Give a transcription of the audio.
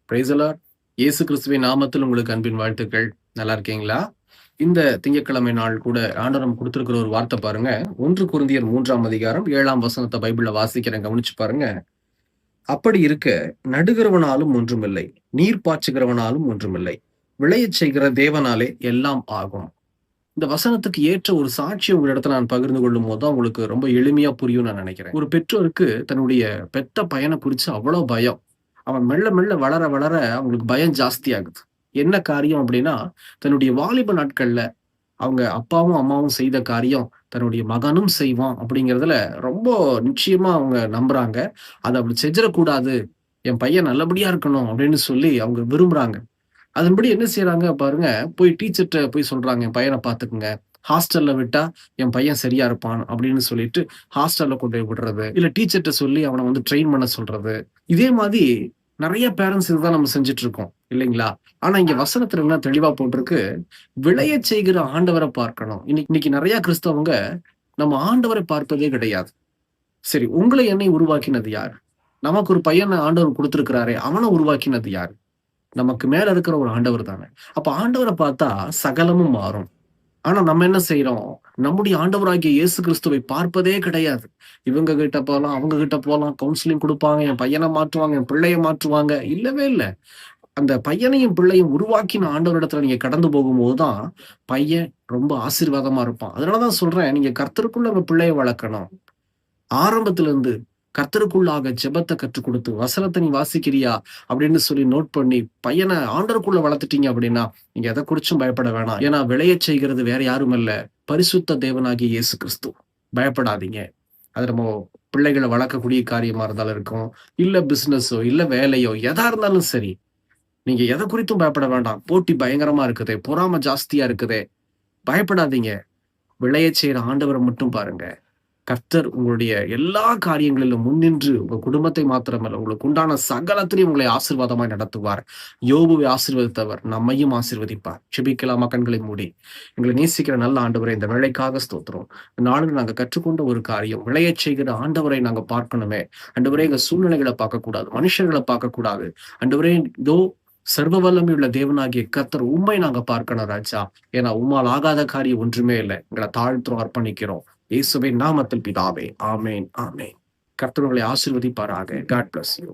Praise the Lord. இயேசு கிறிஸ்துவின் நாமத்தில் உங்களுக்கு அன்பின் வாழ்த்துக்கள். நல்லா இருக்கீங்களா? இந்த திங்கட்கிழமை நாள் கூட ஆண்டவர் நமக்கு கொடுத்திருக்கிற ஒரு வார்த்தை பாருங்க. 1 கொரிந்தியர் 3ஆம் அதிகாரம் 7ஆம் வசனத்தை பைபிள்ல வாசிக்கிறேன், கவனிச்சு பாருங்க. அப்படி இருக்க நடுகிறவனாலும் ஒன்றுமில்லை, நீர் பாய்ச்சுகிறவனாலும் ஒன்றுமில்லை, விளையச் செய்கிற தேவனாலே எல்லாம் ஆகும். இந்த வசனத்துக்கு ஏற்ற ஒரு சாட்சியை உங்களிடத்துல நான் பகிர்ந்து கொள்ளும் போது தான் உங்களுக்கு ரொம்ப எளிமையா புரியும் நான் நினைக்கிறேன். ஒரு பெற்றோருக்கு தன்னுடைய பெத்த பையனை குறிச்சு அவ்வளவு பயம். அவன் மெல்ல மெல்ல வளர வளர அவங்களுக்கு பயம் ஜாஸ்தி ஆகுது. என்ன காரியம் அப்படின்னா, தன்னுடைய வாலிப நாட்கள்ல அவங்க அப்பாவும் அம்மாவும் செய்த காரியம் தன்னுடைய மகனும் செய்வான் அப்படிங்கிறதுல ரொம்ப நிச்சயமா அவங்க நம்புறாங்க. அத அப்படி செஞ்சிடக்கூடாது, என் பையன் நல்லபடியா இருக்கணும் அப்படின்னு சொல்லி அவங்க விரும்புறாங்க. அதன்படி என்ன செய்றாங்க பாருங்க, போய் டீச்சர்ட்ட போய் சொல்றாங்க, "என் பையன பார்த்துக்குங்க. ஹாஸ்டல்ல விட்டா என் பையன் சரியா இருப்பான்." அப்படின்னு சொல்லிட்டு ஹாஸ்டல்ல கொண்டு போய் விடுறது. இல்ல டீச்சர்ட்ட சொல்லி அவன வந்து ட்ரெயின் பண்ண சொல்றது. இதே மாதிரி நெறைய பேரண்ட்ஸ் இதுதான் நம்ம செஞ்சுட்டு இருக்கோம். இல்லைங்களா? ஆனா இங்க வசனத்துல என்ன தெளிவா போட்டிருக்கு, "விளையச் செய்கிற ஆண்டவர பார்க்கணும்." இன்னைக்கு நெறைய கிறிஸ்தவங்க நம்ம ஆண்டவரை பார்ப்பதே கிடையாது. சரி, உங்கள என்னை உருவாக்கினது யார்? நமக்கு ஒரு பையன ஆண்டவர் குடுத்திருக்கிறாரே, அவன உருவாக்கினது யார்? நமக்கு மேல இருக்கிற ஒரு ஆண்டவர் தானே. அப்ப ஆண்டவர பார்த்தா சகலமும் மாறும். ஆனா நம்ம என்ன செய்றோம்? நம்முடைய ஆண்டவராகிய இயேசு கிறிஸ்துவை பார்ப்பதே கிடையாது. இவங்க கிட்ட போலாம், அவங்க கிட்ட போலாம், கவுன்சிலிங் குடுப்பாங்க, என் பையன மாற்றுவாங்க, என் பிள்ளைய மாற்றுவாங்க. இல்லவே இல்ல. அந்த பையனையும் பிள்ளையும் உருவாக்கின ஆண்டவரிடத்துல நீங்க கடந்து போகும்போது தான், பையன் ரொம்ப ஆசீர்வாதமா இருப்பான். அதனால தான் சொல்றேன், நீங்க கர்த்தருக்குள்ள உங்க பிள்ளைய வளர்க்கணும். ஆரம்பத்துல இருந்து கர்த்தருக்குள்ளாக ஜெபத்த கற்றுக் குடுத்து, "வசனத்த நீ வாசிக்கிறியா?" அப்படின்னு சொல்லி நோட் பண்ணி, பையன ஆண்டவருக்குள்ள வளர்த்துட்டீங்க அப்படின்னா, நீங்க எத குறிச்சும் பயப்பட வேணாம். ஏன்னா விளையச் செய்கிறது வேற யாரும் இல்ல, பரிசுத்த தேவனாகிய இயேசு கிறிஸ்து. பயப்படாதீங்க. அது நம்ம பிள்ளைகள வளர்க்கக்கூடிய காரியமா இருந்தாலும் இருக்கும், இல்ல பிசினஸோ, இல்ல வேலையோ, எதா இருந்தாலும் சரி. நீங்க எத குறித்தும் பயப்பட வேண்டாம். போட்டி பயங்கரமா இருக்குதே, பொறாமை ஜாஸ்தியா இருக்குதே, பயப்படாதீங்க. விளையச் செய்ற ஆண்டவர மட்டும் பாருங்க. கர்த்தர் உங்களுடைய எல்லா காரியங்களிலும் முன்னின்று உங்க குடும்பத்தை மாத்திரமல்ல, உங்களுக்கு உண்டான சகலத்திலையும் உங்களை ஆசீர்வாதமாய் நடத்துவார். யோபுவை ஆசீர்வதித்தவர் நம்மையும் ஆசீர்வதிப்பார். ஜெபிக்கலாமா? கண்களை மூடி. எங்களை நேசிக்கிற நல்ல ஆண்டவரே, இந்த வேலைக்காக ஸ்தோத்திரம். இந்த நாளில் நாங்க கற்றுக்கொண்ட ஒரு காரியம், விளையச் செய்கிற ஆண்டவரை நாங்க பார்க்கணுமே. ஆண்டவரே, எங்க சூழ்நிலைகளை பார்க்கக்கூடாது, மனுஷர்களை பார்க்கக்கூடாது. ஆண்டவரே, இதோ சர்வ வல்லமையுள்ள தேவனாகிய கர்த்தர் உம்மை நாங்க பார்க்கணும் ராஜா. ஏன்னா உம்மால் ஆகாத காரியம் ஒன்றுமே இல்லை. எங்களை தாழ்த்துறோம், அர்ப்பணிக்கிறோம். இயேசுவின் நாமத்தில் பிதாவே, ஆமென், ஆமென். கர்த்தர் உங்களை ஆசீர்வதிப்பாராக. God bless you.